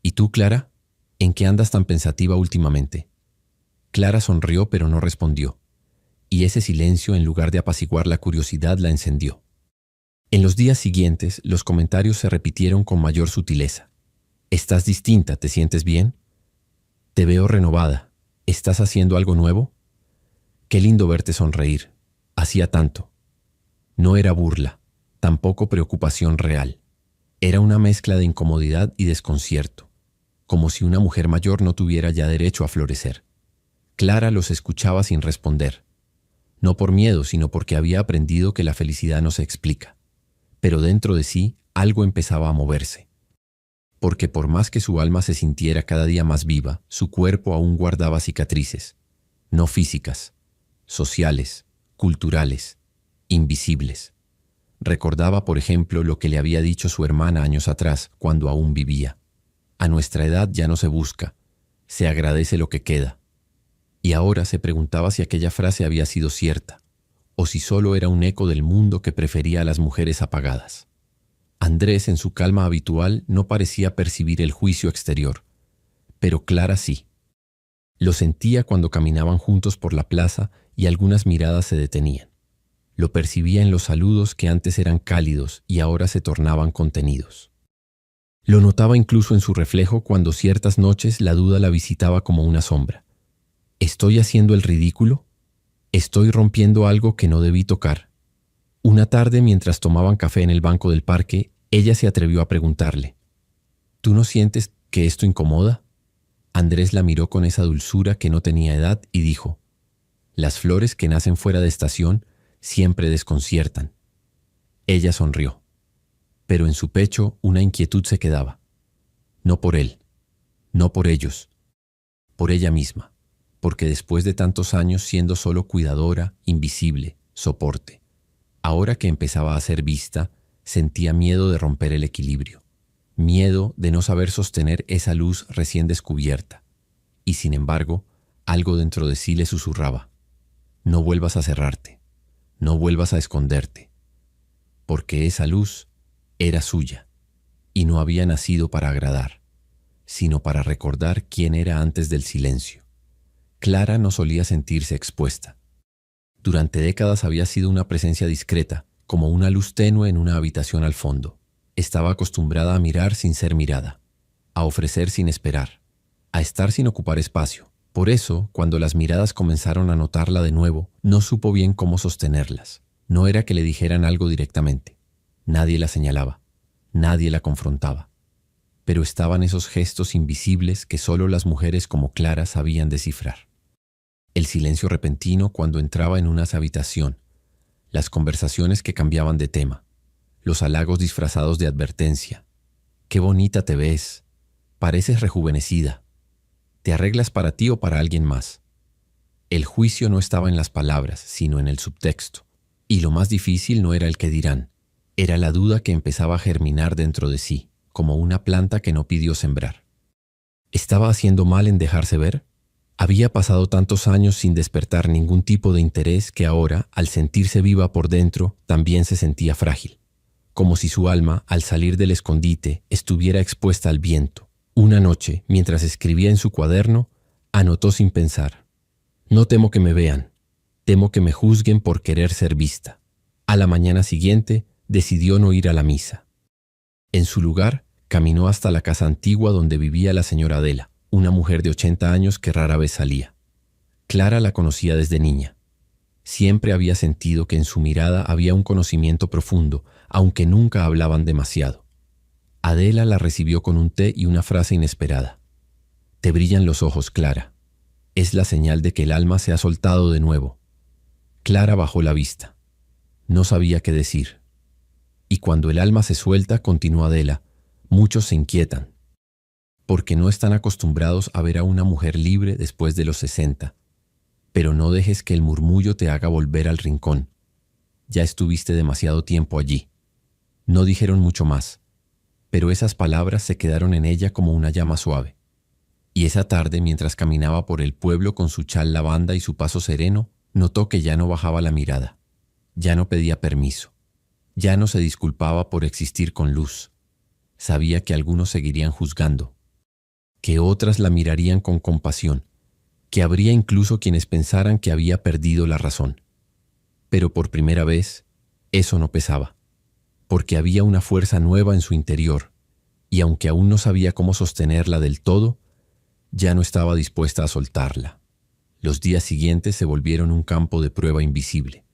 ¿Y tú, Clara? ¿En qué andas tan pensativa últimamente? Clara sonrió pero no respondió, y ese silencio, en lugar de apaciguar la curiosidad, la encendió. En los días siguientes, los comentarios se repitieron con mayor sutileza. ¿Estás distinta? ¿Te sientes bien? Te veo renovada. ¿Estás haciendo algo nuevo? Qué lindo verte sonreír. Hacía tanto. No era burla, tampoco preocupación real. Era una mezcla de incomodidad y desconcierto, como si una mujer mayor no tuviera ya derecho a florecer. Clara los escuchaba sin responder. no por miedo, sino porque había aprendido que la felicidad no se explica. Pero dentro de sí algo empezaba a moverse. Porque por más que su alma se sintiera cada día más viva, su cuerpo aún guardaba cicatrices, no físicas, sociales, culturales, invisibles. Recordaba, por ejemplo, lo que le había dicho su hermana años atrás, cuando aún vivía. A nuestra edad ya no se busca, se agradece lo que queda. Y ahora se preguntaba si aquella frase había sido cierta, o si solo era un eco del mundo que prefería a las mujeres apagadas. Andrés, en su calma habitual, no parecía percibir el juicio exterior, pero Clara sí. Lo sentía cuando caminaban juntos por la plaza y algunas miradas se detenían. Lo percibía en los saludos que antes eran cálidos y ahora se tornaban contenidos. Lo notaba incluso en su reflejo cuando ciertas noches la duda la visitaba como una sombra. ¿Estoy haciendo el ridículo? ¿Estoy rompiendo algo que no debí tocar? Una tarde, mientras tomaban café en el banco del parque, ella se atrevió a preguntarle: ¿Tú no sientes que esto incomoda? Andrés la miró con esa dulzura que no tenía edad y dijo: las flores que nacen fuera de estación siempre desconciertan. Ella sonrió, pero en su pecho una inquietud se quedaba. No por él, no por ellos, por ella misma, porque después de tantos años siendo solo cuidadora, invisible, soporte, ahora que empezaba a ser vista, sentía miedo de romper el equilibrio, miedo de no saber sostener esa luz recién descubierta. Y sin embargo, algo dentro de sí le susurraba: no vuelvas a cerrarte, no vuelvas a esconderte, porque esa luz era suya y no había nacido para agradar, sino para recordar quién era antes del silencio. Clara no solía sentirse expuesta. Durante décadas había sido una presencia discreta, como una luz tenue en una habitación al fondo. Estaba acostumbrada a mirar sin ser mirada, a ofrecer sin esperar, a estar sin ocupar espacio. Por eso, cuando las miradas comenzaron a notarla de nuevo, no supo bien cómo sostenerlas. No era que le dijeran algo directamente. Nadie la señalaba, nadie la confrontaba. Pero estaban esos gestos invisibles que solo las mujeres como Clara sabían descifrar. El silencio repentino cuando entraba en una habitación, las conversaciones que cambiaban de tema, los halagos disfrazados de advertencia. «Qué bonita te ves, pareces rejuvenecida. ¿Te arreglas para ti o para alguien más?» El juicio no estaba en las palabras, sino en el subtexto. Y lo más difícil no era el qué dirán, era la duda que empezaba a germinar dentro de sí, como una planta que no pidió sembrar. ¿Estaba haciendo mal en dejarse ver? Había pasado tantos años sin despertar ningún tipo de interés que ahora, al sentirse viva por dentro, también se sentía frágil. Como si su alma, al salir del escondite, estuviera expuesta al viento. Una noche, mientras escribía en su cuaderno, anotó sin pensar: no temo que me vean, temo que me juzguen por querer ser vista. A la mañana siguiente, decidió no ir a la misa. En su lugar, caminó hasta la casa antigua donde vivía la señora Adela, una mujer de 80 años que rara vez salía. Clara la conocía desde niña. Siempre había sentido que en su mirada había un conocimiento profundo, aunque nunca hablaban demasiado. Adela la recibió con un té y una frase inesperada: «Te brillan los ojos, Clara. Es la señal de que el alma se ha soltado de nuevo». Clara bajó la vista. No sabía qué decir. Y cuando el alma se suelta, continuó Adela, muchos se inquietan, porque no están acostumbrados a ver a una mujer libre después de los 60. Pero no dejes que el murmullo te haga volver al rincón. Ya estuviste demasiado tiempo allí. No dijeron mucho más, pero esas palabras se quedaron en ella como una llama suave. Y esa tarde, mientras caminaba por el pueblo con su chal lavanda y su paso sereno, notó que ya no bajaba la mirada, ya no pedía permiso, ya no se disculpaba por existir con luz. Sabía que algunos seguirían juzgando, que otras la mirarían con compasión, que habría incluso quienes pensaran que había perdido la razón. Pero por primera vez, eso no pesaba, porque había una fuerza nueva en su interior, y aunque aún no sabía cómo sostenerla del todo, ya no estaba dispuesta a soltarla. Los días siguientes se volvieron un campo de prueba invisible.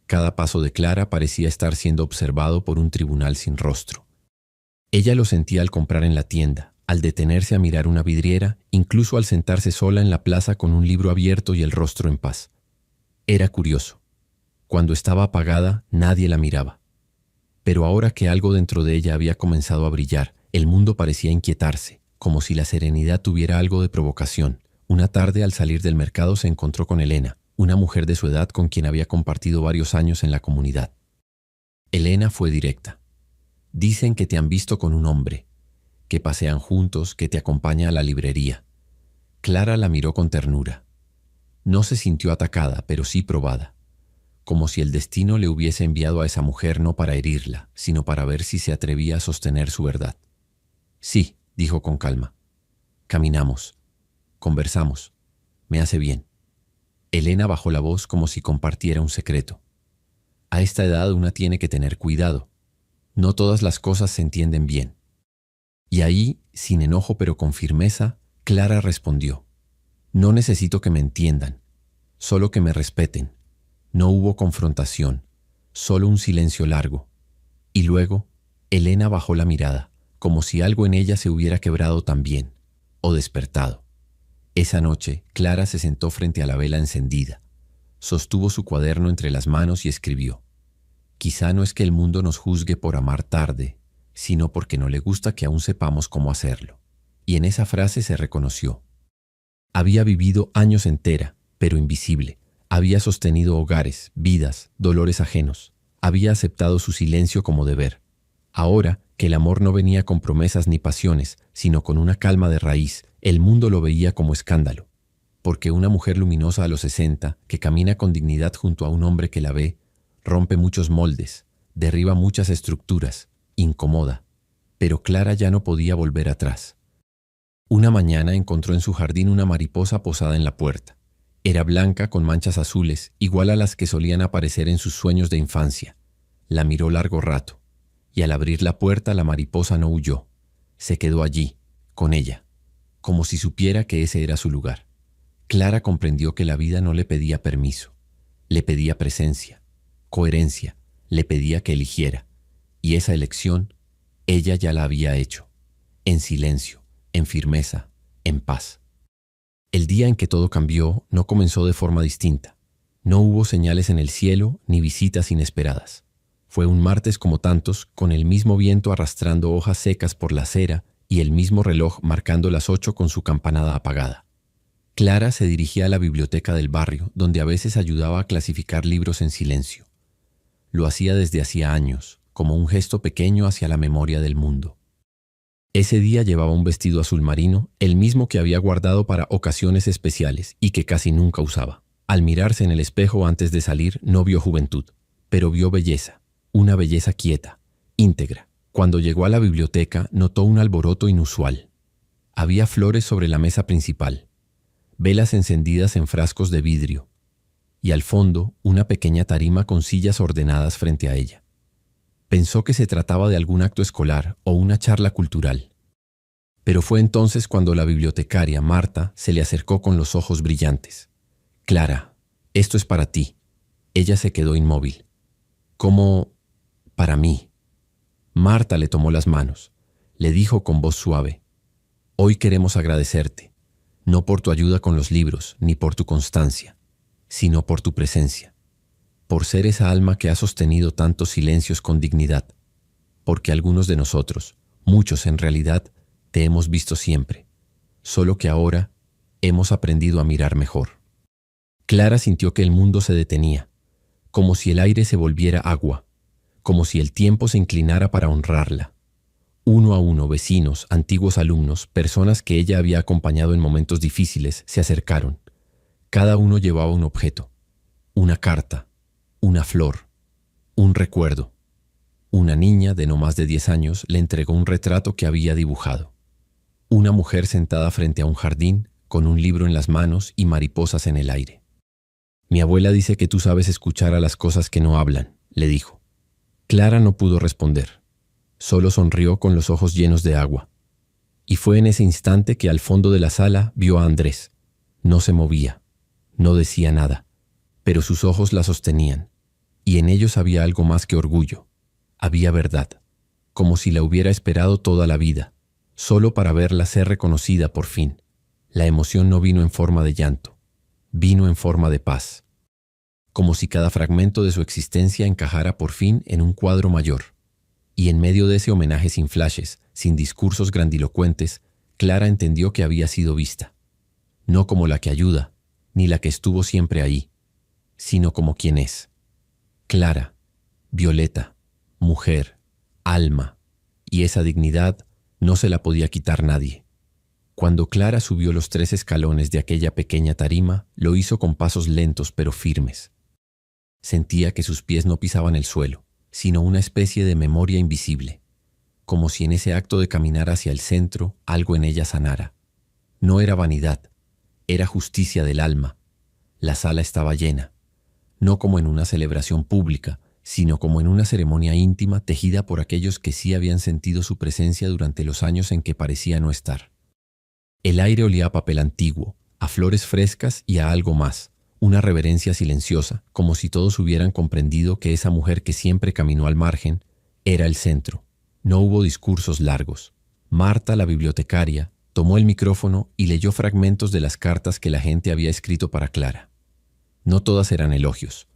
Cada paso de Clara parecía estar siendo observado por un tribunal sin rostro. Ella lo sentía al comprar en la tienda, al detenerse a mirar una vidriera, incluso al sentarse sola en la plaza con un libro abierto y el rostro en paz. Era curioso. Cuando estaba apagada, nadie la miraba. Pero ahora que algo dentro de ella había comenzado a brillar, el mundo parecía inquietarse, como si la serenidad tuviera algo de provocación. Una tarde, al salir del mercado, se encontró con Elena, una mujer de su edad con quien había compartido varios años en la comunidad. Elena fue directa. Dicen que te han visto con un hombre, que pasean juntos, que te acompaña a la librería. Clara la miró con ternura. No se sintió atacada, pero sí probada, como si el destino le hubiese enviado a esa mujer no para herirla, sino para ver si se atrevía a sostener su verdad. Sí, dijo con calma. Caminamos, conversamos, me hace bien. Elena bajó la voz como si compartiera un secreto. A esta edad una tiene que tener cuidado. No todas las cosas se entienden bien. Y ahí, sin enojo pero con firmeza, Clara respondió: no necesito que me entiendan, solo que me respeten. No hubo confrontación, solo un silencio largo. Y luego, Elena bajó la mirada, como si algo en ella se hubiera quebrado también, o despertado. Esa noche, Clara se sentó frente a la vela encendida. Sostuvo su cuaderno entre las manos y escribió: quizá no es que el mundo nos juzgue por amar tarde, sino porque no le gusta que aún sepamos cómo hacerlo. Y en esa frase se reconoció. Había vivido años entera, pero invisible. Había sostenido hogares, vidas, dolores ajenos. Había aceptado su silencio como deber. Ahora, que el amor no venía con promesas ni pasiones, sino con una calma de raíz, el mundo lo veía como escándalo. Porque una mujer luminosa a los 60, que camina con dignidad junto a un hombre que la ve, rompe muchos moldes, derriba muchas estructuras, incomoda. Pero Clara ya no podía volver atrás. Una mañana encontró en su jardín una mariposa posada en la puerta. Era blanca con manchas azules, igual a las que solían aparecer en sus sueños de infancia. La miró largo rato, y al abrir la puerta la mariposa no huyó. Se quedó allí, con ella, como si supiera que ese era su lugar. Clara comprendió que la vida no le pedía permiso, le pedía presencia, coherencia, le pedía que eligiera, y esa elección ella ya la había hecho, en silencio, en firmeza, en paz. El día en que todo cambió no comenzó de forma distinta. No hubo señales en el cielo ni visitas inesperadas. Fue un martes como tantos, con el mismo viento arrastrando hojas secas por la acera y el mismo reloj marcando las 8 con su campanada apagada. Clara se dirigía a la biblioteca del barrio, donde a veces ayudaba a clasificar libros en silencio. Lo hacía desde hacía años, como un gesto pequeño hacia la memoria del mundo. Ese día llevaba un vestido azul marino, el mismo que había guardado para ocasiones especiales y que casi nunca usaba. Al mirarse en el espejo antes de salir, no vio juventud, pero vio belleza, una belleza quieta, íntegra. Cuando llegó a la biblioteca, notó un alboroto inusual. Había flores sobre la mesa principal, velas encendidas en frascos de vidrio, y al fondo una pequeña tarima con sillas ordenadas frente a ella. Pensó que se trataba de algún acto escolar o una charla cultural. Pero fue entonces cuando la bibliotecaria, Marta, se le acercó con los ojos brillantes. «Clara, esto es para ti». Ella se quedó inmóvil. «¿Cómo? Para mí». Marta le tomó las manos. Le dijo con voz suave: «Hoy queremos agradecerte, no por tu ayuda con los libros, ni por tu constancia, sino por tu presencia. Por ser esa alma que ha sostenido tantos silencios con dignidad, porque algunos de nosotros, muchos en realidad, te hemos visto siempre, solo que ahora hemos aprendido a mirar mejor». Clara sintió que el mundo se detenía, como si el aire se volviera agua, como si el tiempo se inclinara para honrarla. Uno a uno, vecinos, antiguos alumnos, personas que ella había acompañado en momentos difíciles, se acercaron. Cada uno llevaba un objeto, una carta, una flor, un recuerdo. Una niña de no más de 10 años le entregó un retrato que había dibujado. Una mujer sentada frente a un jardín, con un libro en las manos y mariposas en el aire. «Mi abuela dice que tú sabes escuchar a las cosas que no hablan», le dijo. Clara no pudo responder. Solo sonrió con los ojos llenos de agua. Y fue en ese instante que al fondo de la sala vio a Andrés. No se movía, no decía nada, pero sus ojos la sostenían. Y en ellos había algo más que orgullo. Había verdad, como si la hubiera esperado toda la vida, solo para verla ser reconocida por fin. La emoción no vino en forma de llanto, vino en forma de paz. como si cada fragmento de su existencia encajara por fin en un cuadro mayor. Y en medio de ese homenaje sin flashes, sin discursos grandilocuentes, Clara entendió que había sido vista. No como la que ayuda, ni la que estuvo siempre ahí, sino como quien es. Clara, Violeta, mujer, alma, y esa dignidad no se la podía quitar nadie. Cuando Clara subió los 3 escalones de aquella pequeña tarima, lo hizo con pasos lentos pero firmes. Sentía que sus pies no pisaban el suelo, sino una especie de memoria invisible, como si en ese acto de caminar hacia el centro algo en ella sanara. No era vanidad, era justicia del alma. La sala estaba llena, no como en una celebración pública, sino como en una ceremonia íntima tejida por aquellos que sí habían sentido su presencia durante los años en que parecía no estar. El aire olía a papel antiguo, a flores frescas y a algo más, una reverencia silenciosa, como si todos hubieran comprendido que esa mujer que siempre caminó al margen era el centro. No hubo discursos largos. Marta, la bibliotecaria, tomó el micrófono y leyó fragmentos de las cartas que la gente había escrito para Clara. No todas eran elogios,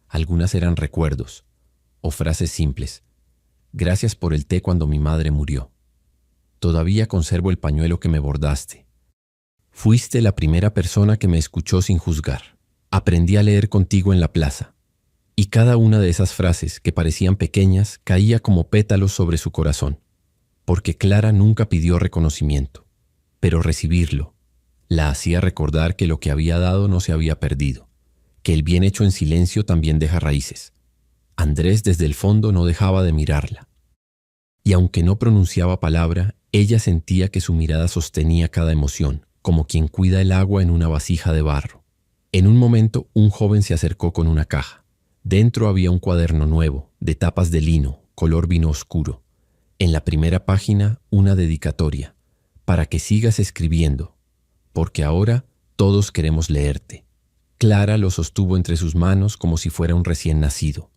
algunas eran recuerdos, o frases simples. Gracias por el té cuando mi madre murió. Todavía conservo el pañuelo que me bordaste. Fuiste la primera persona que me escuchó sin juzgar. Aprendí a leer contigo en la plaza. Y cada una de esas frases, que parecían pequeñas, caía como pétalos sobre su corazón, porque Clara nunca pidió reconocimiento, pero recibirlo la hacía recordar que lo que había dado no se había perdido, que el bien hecho en silencio también deja raíces. Andrés desde el fondo no dejaba de mirarla. Y aunque no pronunciaba palabra, ella sentía que su mirada sostenía cada emoción, como quien cuida el agua en una vasija de barro. En un momento, un joven se acercó con una caja. Dentro había un cuaderno nuevo, de tapas de lino, color vino oscuro. En la primera página, una dedicatoria, para que sigas escribiendo, porque ahora todos queremos leerte. Clara lo sostuvo entre sus manos como si fuera un recién nacido.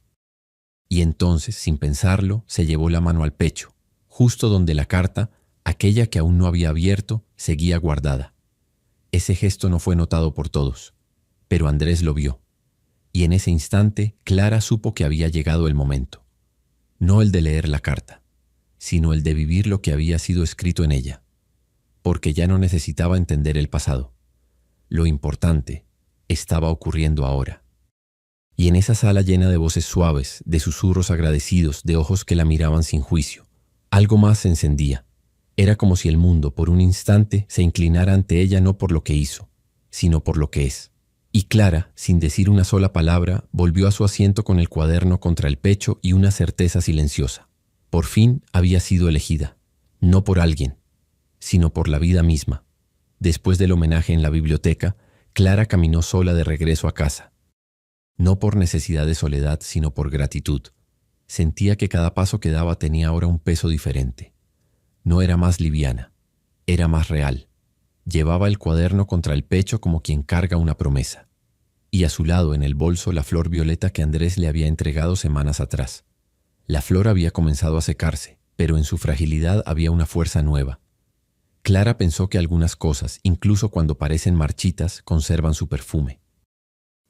Y entonces, sin pensarlo, se llevó la mano al pecho, justo donde la carta, aquella que aún no había abierto, seguía guardada. Ese gesto no fue notado por todos, pero Andrés lo vio. Y en ese instante, Clara supo que había llegado el momento. No el de leer la carta, sino el de vivir lo que había sido escrito en ella, porque ya no necesitaba entender el pasado. Lo importante estaba ocurriendo ahora. Y en esa sala llena de voces suaves, de susurros agradecidos, de ojos que la miraban sin juicio, algo más se encendía. Era como si el mundo, por un instante, se inclinara ante ella no por lo que hizo, sino por lo que es. Y Clara, sin decir una sola palabra, volvió a su asiento con el cuaderno contra el pecho y una certeza silenciosa. Por fin había sido elegida, no por alguien, sino por la vida misma. Después del homenaje en la biblioteca, Clara caminó sola de regreso a casa. No por necesidad de soledad, sino por gratitud. Sentía que cada paso que daba tenía ahora un peso diferente. No era más liviana, era más real. Llevaba el cuaderno contra el pecho como quien carga una promesa. Y a su lado, en el bolso, la flor violeta que Andrés le había entregado semanas atrás. La flor había comenzado a secarse, pero en su fragilidad había una fuerza nueva. Clara pensó que algunas cosas, incluso cuando parecen marchitas, conservan su perfume.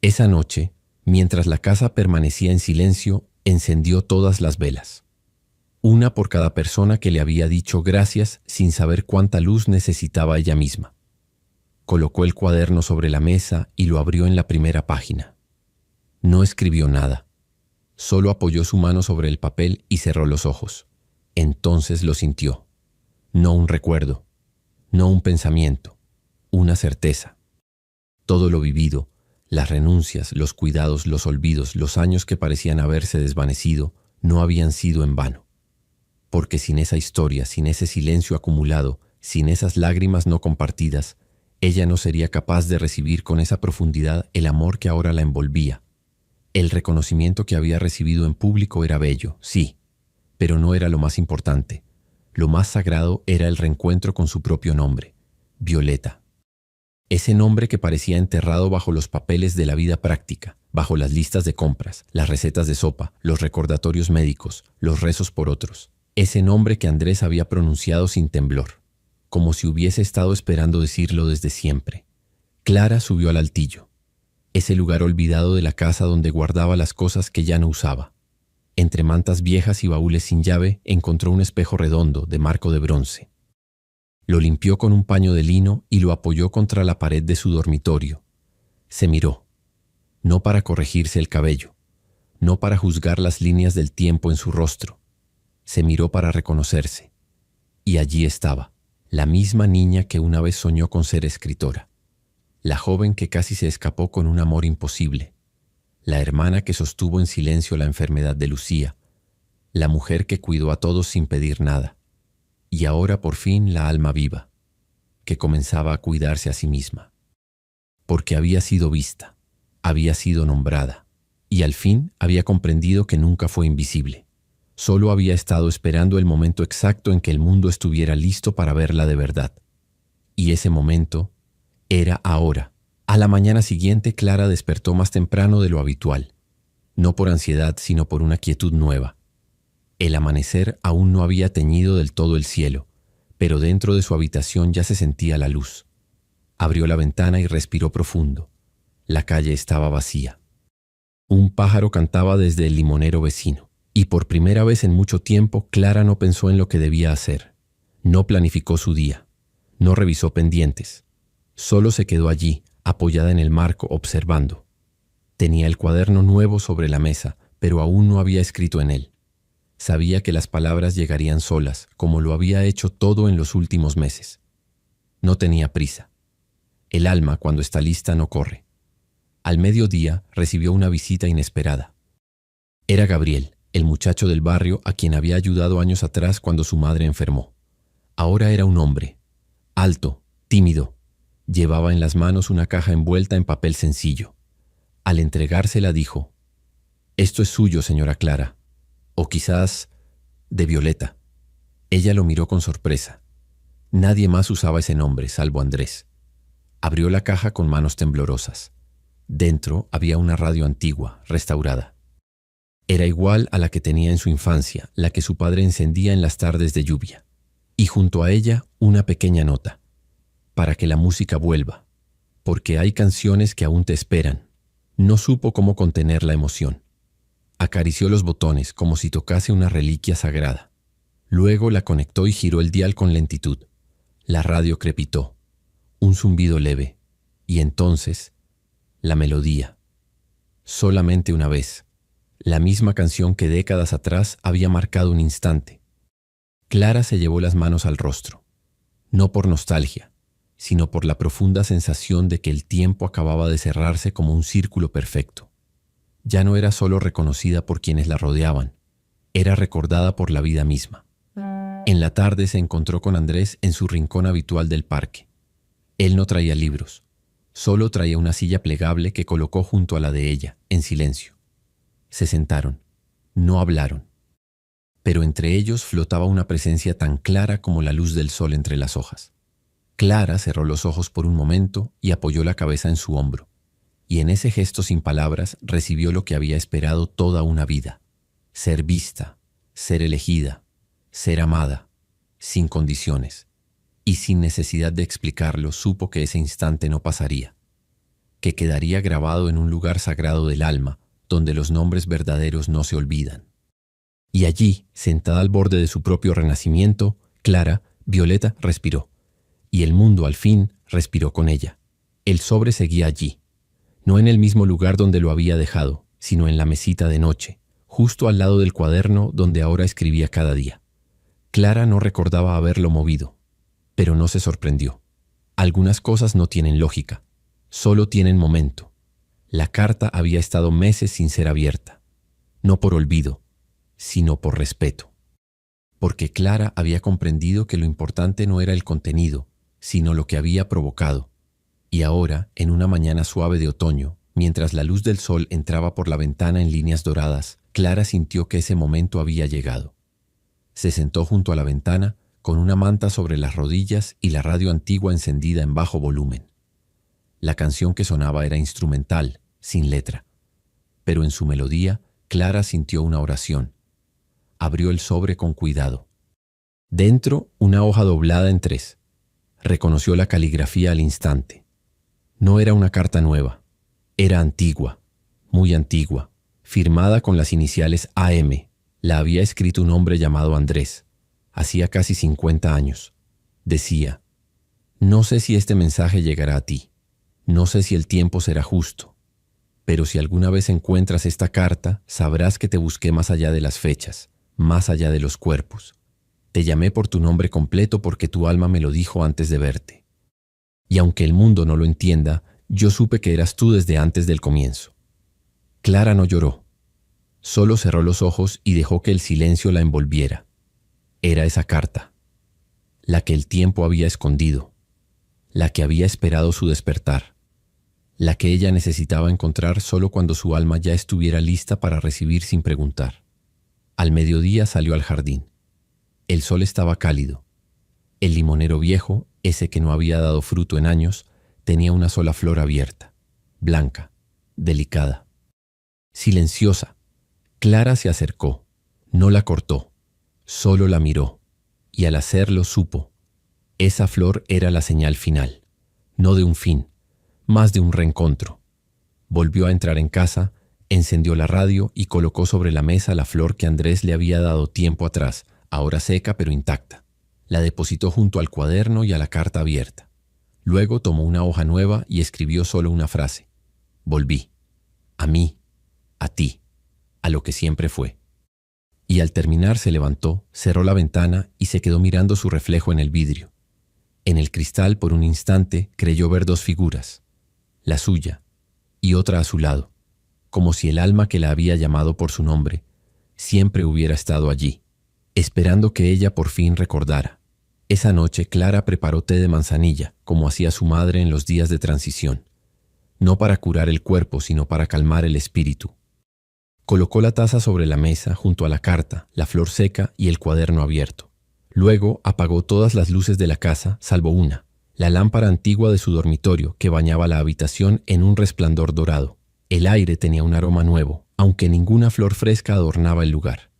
Esa noche, mientras la casa permanecía en silencio, encendió todas las velas. Una por cada persona que le había dicho gracias sin saber cuánta luz necesitaba ella misma. Colocó el cuaderno sobre la mesa y lo abrió en la primera página. No escribió nada. Solo apoyó su mano sobre el papel y cerró los ojos. Entonces lo sintió. No un recuerdo, no un pensamiento, una certeza. Todo lo vivido, las renuncias, los cuidados, los olvidos, los años que parecían haberse desvanecido, no habían sido en vano. Porque sin esa historia, sin ese silencio acumulado, sin esas lágrimas no compartidas, ella no sería capaz de recibir con esa profundidad el amor que ahora la envolvía. El reconocimiento que había recibido en público era bello, sí, pero no era lo más importante. Lo más sagrado era el reencuentro con su propio nombre, Violeta. Ese nombre que parecía enterrado bajo los papeles de la vida práctica, bajo las listas de compras, las recetas de sopa, los recordatorios médicos, los rezos por otros. Ese nombre que Andrés había pronunciado sin temblor, como si hubiese estado esperando decirlo desde siempre. Clara subió al altillo. ese lugar olvidado de la casa donde guardaba las cosas que ya no usaba. Entre mantas viejas y baúles sin llave encontró un espejo redondo de marco de bronce. Lo limpió con un paño de lino y lo apoyó contra la pared de su dormitorio. Se miró, no para corregirse el cabello, no para juzgar las líneas del tiempo en su rostro. Se miró para reconocerse. Y allí estaba, la misma niña que una vez soñó con ser escritora. La joven que casi se escapó con un amor imposible. La hermana que sostuvo en silencio la enfermedad de Lucía. La mujer que cuidó a todos sin pedir nada. Y ahora por fin la alma viva, que comenzaba a cuidarse a sí misma. Porque había sido vista, había sido nombrada, y al fin había comprendido que nunca fue invisible. Solo había estado esperando el momento exacto en que el mundo estuviera listo para verla de verdad. Y ese momento era ahora. A la mañana siguiente, Clara despertó más temprano de lo habitual, no por ansiedad, sino por una quietud nueva. El amanecer aún no había teñido del todo el cielo, pero dentro de su habitación ya se sentía la luz. Abrió la ventana y respiró profundo. La calle estaba vacía. Un pájaro cantaba desde el limonero vecino, y por primera vez en mucho tiempo Clara no pensó en lo que debía hacer. No planificó su día, no revisó pendientes. Solo se quedó allí, apoyada en el marco, observando. Tenía el cuaderno nuevo sobre la mesa, pero aún no había escrito en él. Sabía que las palabras llegarían solas, como lo había hecho todo en los últimos meses. No tenía prisa. El alma, cuando está lista, no corre. Al mediodía recibió una visita inesperada. Era Gabriel, el muchacho del barrio a quien había ayudado años atrás cuando su madre enfermó. Ahora era un hombre, alto, tímido. Llevaba en las manos una caja envuelta en papel sencillo. Al entregársela dijo: «Esto es suyo, señora Clara. O quizás de Violeta». Ella lo miró con sorpresa. Nadie más usaba ese nombre, salvo Andrés. Abrió la caja con manos temblorosas. Dentro había una radio antigua, restaurada. Era igual a la que tenía en su infancia, la que su padre encendía en las tardes de lluvia. Y junto a ella una pequeña nota: «Para que la música vuelva, porque hay canciones que aún te esperan». No supo cómo contener la emoción. Acarició los botones como si tocase una reliquia sagrada. Luego la conectó y giró el dial con lentitud. La radio crepitó, un zumbido leve, y entonces la melodía. Solamente una vez, la misma canción que décadas atrás había marcado un instante. Clara se llevó las manos al rostro, no por nostalgia, sino por la profunda sensación de que el tiempo acababa de cerrarse como un círculo perfecto. Ya no era solo reconocida por quienes la rodeaban, era recordada por la vida misma. En la tarde se encontró con Andrés en su rincón habitual del parque. Él no traía libros, solo traía una silla plegable que colocó junto a la de ella, en silencio. Se sentaron, no hablaron, pero entre ellos flotaba una presencia tan clara como la luz del sol entre las hojas. Clara cerró los ojos por un momento y apoyó la cabeza en su hombro, y en ese gesto sin palabras recibió lo que había esperado toda una vida: ser vista, ser elegida, ser amada, sin condiciones, y sin necesidad de explicarlo supo que ese instante no pasaría, que quedaría grabado en un lugar sagrado del alma, donde los nombres verdaderos no se olvidan. Y allí, sentada al borde de su propio renacimiento, Clara, Violeta, respiró. Y el mundo, al fin, respiró con ella. El sobre seguía allí, no en el mismo lugar donde lo había dejado, sino en la mesita de noche, justo al lado del cuaderno donde ahora escribía cada día. Clara no recordaba haberlo movido, pero no se sorprendió. Algunas cosas no tienen lógica, solo tienen momento. La carta había estado meses sin ser abierta, no por olvido, sino por respeto. Porque Clara había comprendido que lo importante no era el contenido, sino lo que había provocado. Y ahora, en una mañana suave de otoño, mientras la luz del sol entraba por la ventana en líneas doradas, Clara sintió que ese momento había llegado. Se sentó junto a la ventana, con una manta sobre las rodillas y la radio antigua encendida en bajo volumen. La canción que sonaba era instrumental, sin letra. Pero en su melodía, Clara sintió una oración. Abrió el sobre con cuidado. Dentro, una hoja doblada en 3. Reconoció la caligrafía al instante. No era una carta nueva. Era antigua, muy antigua, firmada con las iniciales AM. La había escrito un hombre llamado Andrés, hacía casi 50 años. Decía: no sé si este mensaje llegará a ti, no sé si el tiempo será justo, pero si alguna vez encuentras esta carta, sabrás que te busqué más allá de las fechas, más allá de los cuerpos. Te llamé por tu nombre completo porque tu alma me lo dijo antes de verte. Y aunque el mundo no lo entienda, yo supe que eras tú desde antes del comienzo. Clara no lloró, solo cerró los ojos y dejó que el silencio la envolviera. Era esa carta, la que el tiempo había escondido, la que había esperado su despertar, la que ella necesitaba encontrar solo cuando su alma ya estuviera lista para recibir sin preguntar. Al mediodía salió al jardín. El sol estaba cálido. El limonero viejo, ese que no había dado fruto en años, tenía una sola flor abierta, blanca, delicada. Silenciosa, Clara se acercó, no la cortó, solo la miró, y al hacerlo supo. Esa flor era la señal final, no de un fin, más de un reencontro. Volvió a entrar en casa, encendió la radio y colocó sobre la mesa la flor que Andrés le había dado tiempo atrás, ahora seca pero intacta. La depositó junto al cuaderno y a la carta abierta. Luego tomó una hoja nueva y escribió solo una frase: volví, a mí, a ti, a lo que siempre fue. Y al terminar se levantó, cerró la ventana y se quedó mirando su reflejo en el vidrio. En el cristal por un instante creyó ver dos figuras, la suya y otra a su lado, como si el alma que la había llamado por su nombre siempre hubiera estado allí, esperando que ella por fin recordara. Esa noche Clara preparó té de manzanilla, como hacía su madre en los días de transición, no para curar el cuerpo, sino para calmar el espíritu. Colocó la taza sobre la mesa junto a la carta, la flor seca y el cuaderno abierto. Luego apagó todas las luces de la casa, salvo una, la lámpara antigua de su dormitorio que bañaba la habitación en un resplandor dorado. El aire tenía un aroma nuevo, aunque ninguna flor fresca adornaba el lugar.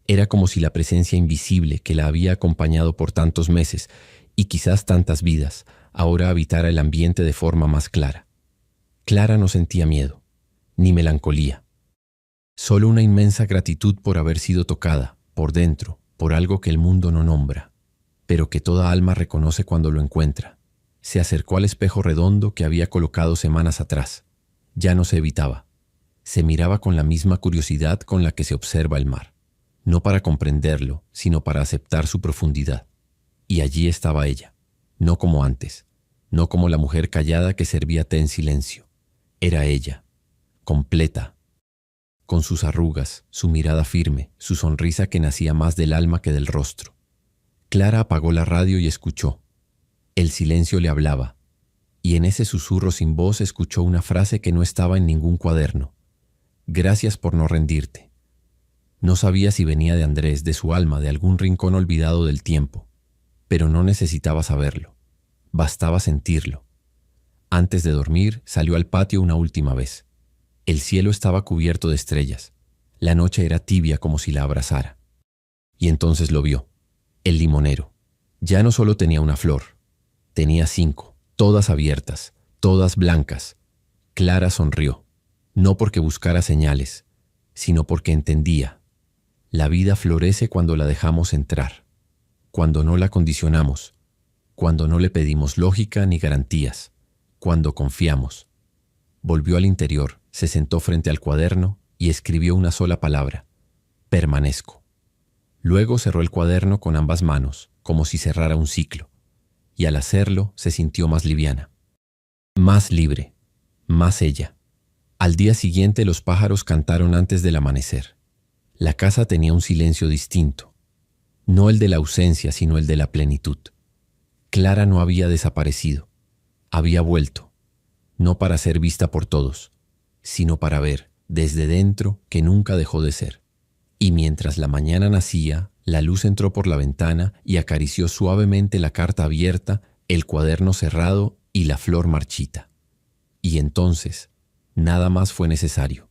Era como si la presencia invisible que la había acompañado por tantos meses y quizás tantas vidas, ahora habitara el ambiente de forma más clara. Clara no sentía miedo, ni melancolía. Solo una inmensa gratitud por haber sido tocada, por dentro, por algo que el mundo no nombra, pero que toda alma reconoce cuando lo encuentra. Se acercó al espejo redondo que había colocado semanas atrás. Ya no se evitaba. Se miraba con la misma curiosidad con la que se observa el mar. No para comprenderlo, sino para aceptar su profundidad. Y allí estaba ella, no como antes, no como la mujer callada que servía té en silencio. Era ella, completa, con sus arrugas, su mirada firme, su sonrisa que nacía más del alma que del rostro. Clara apagó la radio y escuchó. El silencio le hablaba, y en ese susurro sin voz escuchó una frase que no estaba en ningún cuaderno. Gracias por no rendirte. No sabía si venía de Andrés, de su alma, de algún rincón olvidado del tiempo, pero no necesitaba saberlo. Bastaba sentirlo. Antes de dormir, salió al patio una última vez. El cielo estaba cubierto de estrellas. La noche era tibia como si la abrazara. Y entonces lo vio. El limonero. Ya no solo tenía una flor. Tenía 5, todas abiertas, todas blancas. Clara sonrió. No porque buscara señales, sino porque entendía. La vida florece cuando la dejamos entrar, cuando no la condicionamos, cuando no le pedimos lógica ni garantías, cuando confiamos. Volvió al interior, se sentó frente al cuaderno y escribió una sola palabra: permanezco. Luego cerró el cuaderno con ambas manos, como si cerrara un ciclo, y al hacerlo se sintió más liviana, más libre, más ella. Al día siguiente los pájaros cantaron antes del amanecer. La casa tenía un silencio distinto, no el de la ausencia, sino el de la plenitud. Clara no había desaparecido, había vuelto, no para ser vista por todos, sino para ver, desde dentro, que nunca dejó de ser. Y mientras la mañana nacía, la luz entró por la ventana y acarició suavemente la carta abierta, el cuaderno cerrado y la flor marchita. Y entonces, nada más fue necesario.